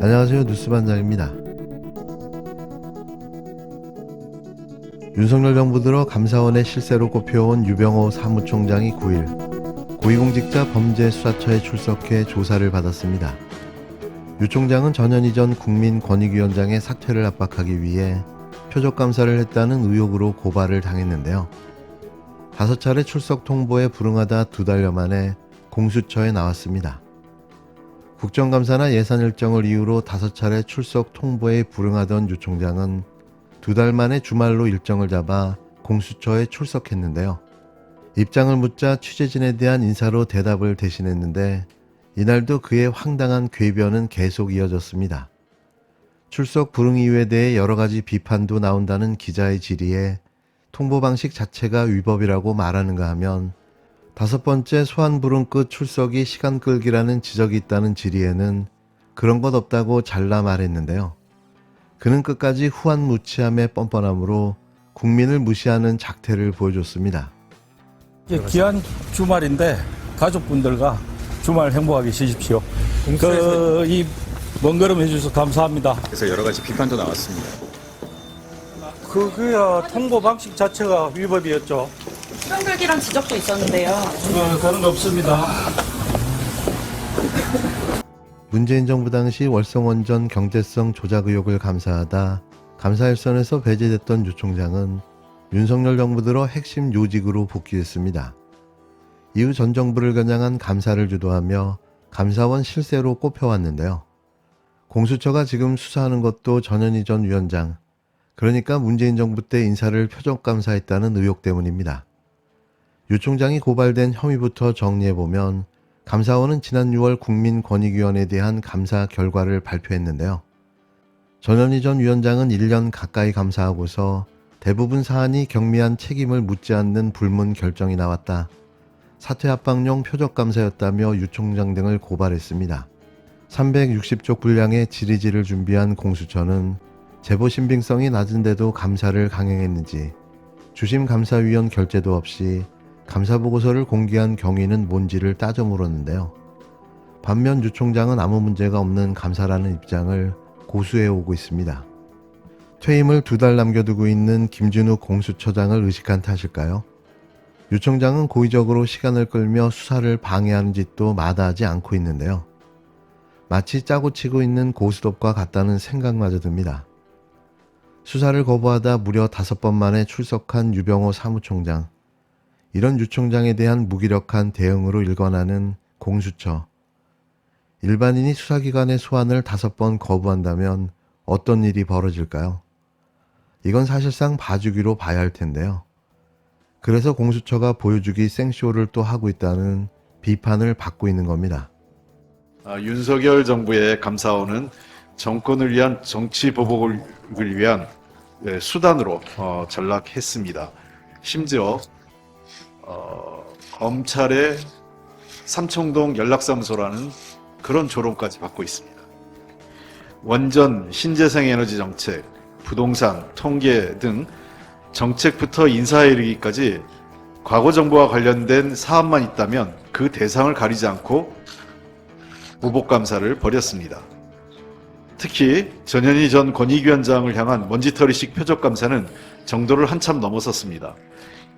안녕하세요. 뉴스반장입니다. 윤석열 정부 들어 감사원의 실세로 꼽혀온 유병호 사무총장이 9일 고위공직자 범죄수사처에 출석해 조사를 받았습니다. 유 총장은 전현희 전 국민권익위원장의 사퇴를 압박하기 위해 표적감사를 했다는 의혹으로 고발을 당했는데요. 5차례 출석 통보에 불응하다 2달여 만에 공수처에 나왔습니다. 국정감사나 예산 일정을 이유로 5차례 출석 통보에 불응하던 유 총장은 2달 만에 주말로 일정을 잡아 공수처에 출석했는데요. 입장을 묻자 취재진에 대한 인사로 대답을 대신했는데 이날도 그의 황당한 궤변은 계속 이어졌습니다. 출석 불응 이유에 대해 여러 가지 비판도 나온다는 기자의 질의에 통보 방식 자체가 위법이라고 말하는가 하면 5번째 소환 불응 끝 출석이 시간 끌기라는 지적이 있다는 질의에는 그런 것 없다고 잘라 말했는데요. 그는 끝까지 후한무치함의 뻔뻔함으로 국민을 무시하는 작태를 보여줬습니다. 이제 귀한 주말인데 가족분들과 주말 행복하게 쉬십시오. 이 먼 걸음 해주셔서 감사합니다. 그래서 여러 가지 비판도 나왔습니다. 그거야 통보 방식 자체가 위법이었죠. 시간 끌기란 지적도 있었는데요. 그런 거 없습니다. 문재인 정부 당시 월성원전 경제성 조작 의혹을 감사하다 감사 일선에서 배제됐던 유 총장은 윤석열 정부 들어 핵심 요직으로 복귀했습니다. 이후 전 정부를 겨냥한 감사를 주도하며 감사원 실세로 꼽혀왔는데요. 공수처가 지금 수사하는 것도 전현희 전 위원장, 그러니까 문재인 정부 때 인사를 표적감사했다는 의혹 때문입니다. 유 총장이 고발된 혐의부터 정리해보면 감사원은 지난 6월 국민권익위원회에 대한 감사 결과를 발표했는데요. 전현희 전 위원장은 1년 가까이 감사하고서 대부분 사안이 경미한 책임을 묻지 않는 불문 결정이 나왔다. 사퇴 압박용 표적감사였다며 유 총장 등을 고발했습니다. 360쪽 분량의 질의지를 준비한 공수처는 제보 신빙성이 낮은데도 감사를 강행했는지, 주심 감사위원 결재도 없이 감사보고서를 공개한 경위는 뭔지를 따져 물었는데요. 반면 유 총장은 아무 문제가 없는 감사라는 입장을 고수해오고 있습니다. 퇴임을 2달 남겨두고 있는 김진우 공수처장을 의식한 탓일까요? 유 총장은 고의적으로 시간을 끌며 수사를 방해하는 짓도 마다하지 않고 있는데요. 마치 짜고 치고 있는 고스톱과 같다는 생각마저 듭니다. 수사를 거부하다 무려 5번 만에 출석한 유병호 사무총장. 이런 유 총장에 대한 무기력한 대응으로 일관하는 공수처. 일반인이 수사기관의 소환을 5번 거부한다면 어떤 일이 벌어질까요? 이건 사실상 봐주기로 봐야 할 텐데요. 그래서 공수처가 보여주기 생쇼를 또 하고 있다는 비판을 받고 있는 겁니다. 윤석열 정부의 감사원은 정권을 위한 정치 보복을 위한 수단으로 전락했습니다. 심지어 검찰의 삼청동 연락사무소라는 그런 조롱까지 받고 있습니다. 원전, 신재생에너지 정책, 부동산, 통계 등 정책부터 인사에 이르기까지 과거 정부와 관련된 사안만 있다면 그 대상을 가리지 않고 보복감사를 벌였습니다. 특히 전현희 전 권익위원장을 향한 먼지털이식 표적감사는 정도를 한참 넘어섰습니다.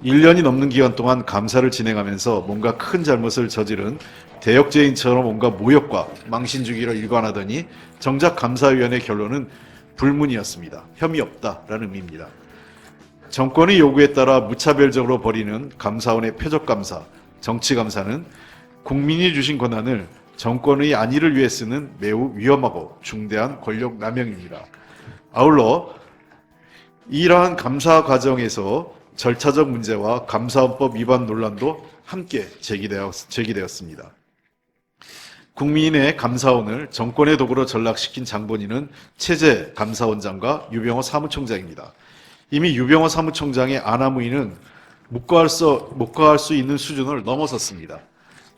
1년이 넘는 기간 동안 감사를 진행하면서 뭔가 큰 잘못을 저지른 대역죄인처럼 온갖 모욕과 망신 주기로 일관하더니 정작 감사위원회 결론은 불문이었습니다. 혐의 없다라는 의미입니다. 정권의 요구에 따라 무차별적으로 벌이는 감사원의 표적감사, 정치감사는 국민이 주신 권한을 정권의 안위를 위해 쓰는 매우 위험하고 중대한 권력 남용입니다. 아울러 이러한 감사 과정에서 절차적 문제와 감사원법 위반 논란도 함께 제기되었습니다. 국민의 감사원을 정권의 도구로 전락시킨 장본인은 체제 감사원장과 유병호 사무총장입니다. 이미 유병호 사무총장의 아나무인은 묵과할 수 있는 수준을 넘어섰습니다.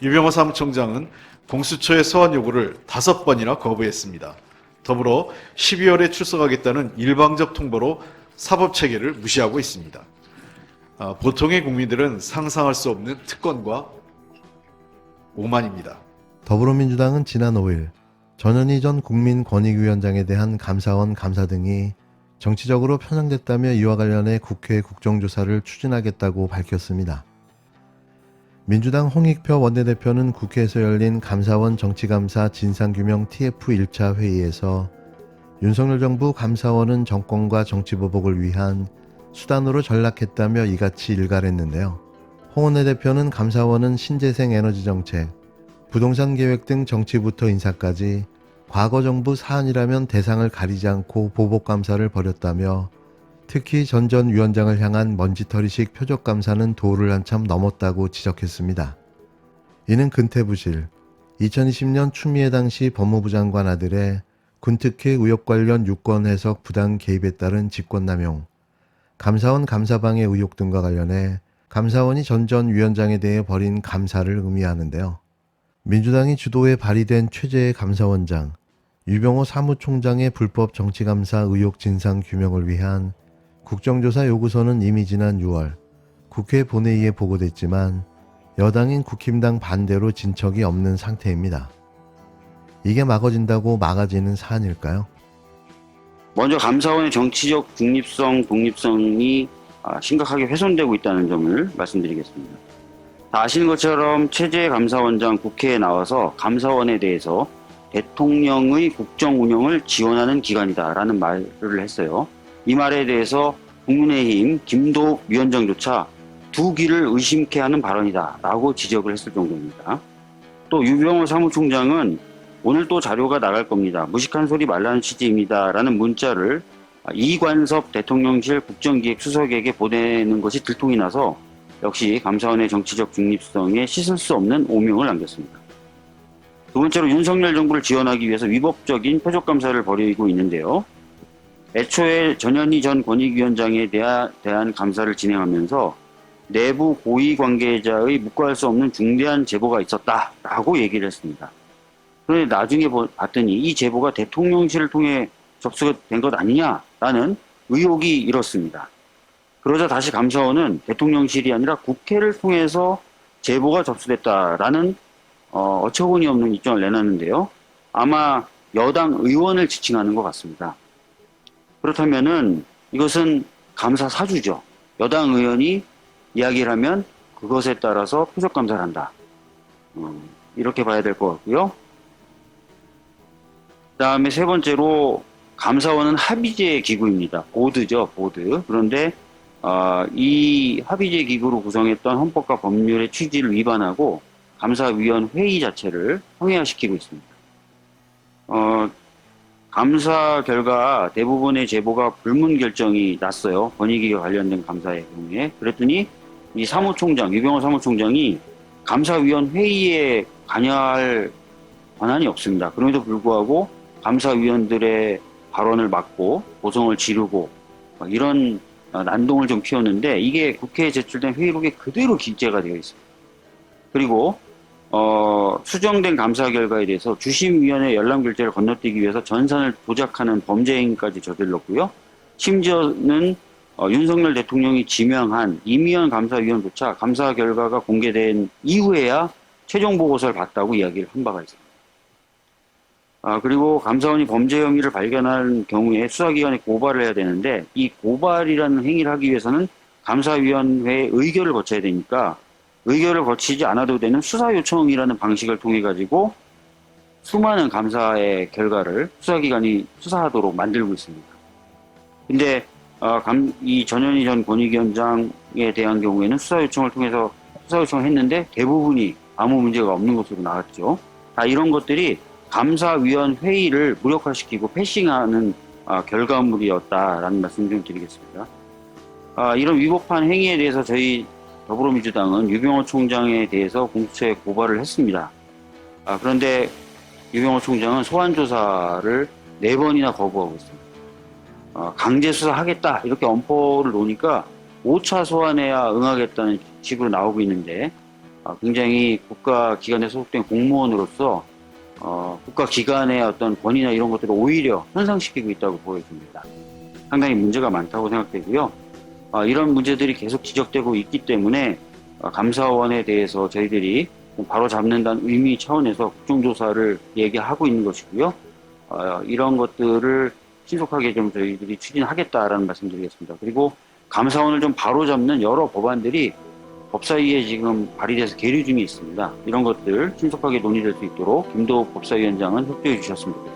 유병호 사무총장은 공수처의 소환 요구를 5번이나 거부했습니다. 더불어 12월에 출석하겠다는 일방적 통보로 사법체계를 무시하고 있습니다. 보통의 국민들은 상상할 수 없는 특권과 오만입니다. 더불어민주당은 지난 5일 전현희 전 국민권익위원장에 대한 감사원 감사 등이 정치적으로 편향됐다며 이와 관련해 국회 국정조사를 추진하겠다고 밝혔습니다. 민주당 홍익표 원내대표는 국회에서 열린 감사원 정치감사 진상규명 TF 1차 회의에서 윤석열 정부 감사원은 정권과 정치보복을 위한 수단으로 전락했다며 이같이 일갈했는데요. 홍 원내대표는 감사원은 신재생 에너지 정책, 부동산 계획 등 정치부터 인사까지 과거 정부 사안이라면 대상을 가리지 않고 보복감사를 벌였다며 특히 전 위원장을 향한 먼지털이식 표적감사는 도를 한참 넘었다고 지적했습니다. 이는 근태부실, 2020년 추미애 당시 법무부 장관 아들의 군특혜 의혹 관련 유권 해석 부당 개입에 따른 직권남용, 감사원 감사방해 의혹 등과 관련해 감사원이 전 위원장에 대해 벌인 감사를 의미하는데요. 민주당이 주도해 발의된 최재해 감사원장, 유병호 사무총장의 불법 정치감사 의혹 진상 규명을 위한 국정조사 요구서는 이미 지난 6월 국회 본회의에 보고됐지만 여당인 국힘당 반대로 진척이 없는 상태입니다. 이게 막아진다고 막아지는 사안일까요? 먼저 감사원의 정치적 중립성, 독립성이 심각하게 훼손되고 있다는 점을 말씀드리겠습니다. 다 아시는 것처럼 최재해 감사원장 국회에 나와서 감사원에 대해서 대통령의 국정 운영을 지원하는 기관이다라는 말을 했어요. 이 말에 대해서 국민의힘 김도욱 위원장조차 두 귀를 의심케 하는 발언이다라고 지적을 했을 정도입니다. 또 유병호 사무총장은 오늘 또 자료가 나갈 겁니다. 무식한 소리 말라는 취지입니다라는 문자를 이관섭 대통령실 국정기획수석에게 보내는 것이 들통이 나서 역시 감사원의 정치적 중립성에 씻을 수 없는 오명을 남겼습니다. 두 번째로 윤석열 정부를 지원하기 위해서 위법적인 표적감사를 벌이고 있는데요. 애초에 전현희 전 권익위원장에 대한 감사를 진행하면서 내부 고위 관계자의 묵과할 수 없는 중대한 제보가 있었다라고 얘기를 했습니다. 그런데 나중에 봤더니 이 제보가 대통령실을 통해 접수된 것 아니냐라는 의혹이 일었습니다. 그러자 다시 감사원은 대통령실이 아니라 국회를 통해서 제보가 접수됐다라는 어처구니 없는 입장을 내놨는데요. 아마 여당 의원을 지칭하는 것 같습니다. 그렇다면은 이것은 감사 사주죠. 여당 의원이 이야기를 하면 그것에 따라서 표적 감사를 한다. 이렇게 봐야 될 것 같고요. 그다음에 세 번째로 감사원은 합의제 기구입니다. 보드죠, 보드. 그런데 이 합의제 기구로 구성했던 헌법과 법률의 취지를 위반하고 감사위원 회의 자체를 형해화시키고 있습니다. 감사 결과 대부분의 제보가 불문 결정이 났어요. 권익위와 관련된 감사의 경우에. 그랬더니 이 사무총장, 유병호 사무총장이 감사위원 회의에 관여할 권한이 없습니다. 그럼에도 불구하고 감사위원들의 발언을 막고 고성을 지르고 이런 난동을 좀 피웠는데 이게 국회에 제출된 회의록에 그대로 기재가 되어 있습니다. 그리고 수정된 감사 결과에 대해서 주심위원회 열람결제를 건너뛰기 위해서 전산을 조작하는 범죄 행위까지 저질렀고요. 심지어는 윤석열 대통령이 지명한 임의원 감사위원조차 감사 결과가 공개된 이후에야 최종 보고서를 봤다고 이야기를 한 바가 있습니다. 그리고 감사원이 범죄 혐의를 발견한 경우에 수사기관에 고발을 해야 되는데 이 고발이라는 행위를 하기 위해서는 감사위원회의 의결을 거쳐야 되니까 의결을 거치지 않아도 되는 수사 요청이라는 방식을 통해 가지고 수많은 감사의 결과를 수사기관이 수사하도록 만들고 있습니다. 근데 이 전현희 전 권익위원장에 대한 경우에는 수사 요청을 통해서 수사 요청을 했는데 대부분이 아무 문제가 없는 것으로 나왔죠. 다 이런 것들이 감사위원 회의를 무력화시키고 패싱하는 결과물이었다라는 말씀 좀 드리겠습니다. 이런 위법한 행위에 대해서 저희 더불어민주당은 유병호 총장에 대해서 공수처에 고발을 했습니다. 그런데 유병호 총장은 소환조사를 4번이나 거부하고 있습니다. 강제 수사하겠다 이렇게 엄포를 놓으니까 5차 소환해야 응하겠다는 식으로 나오고 있는데 굉장히 국가기관에 소속된 공무원으로서 국가기관의 어떤 권위나 이런 것들을 오히려 손상시키고 있다고 보여집니다. 상당히 문제가 많다고 생각되고요. 이런 문제들이 계속 지적되고 있기 때문에 감사원에 대해서 저희들이 좀 바로 잡는다는 의미 차원에서 국정조사를 얘기하고 있는 것이고요. 이런 것들을 신속하게 좀 저희들이 추진하겠다라는 말씀드리겠습니다. 그리고 감사원을 좀 바로 잡는 여러 법안들이 법사위에 지금 발의돼서 계류 중에 있습니다. 이런 것들 신속하게 논의될 수 있도록 김도욱 법사위원장은 협조해 주셨습니다.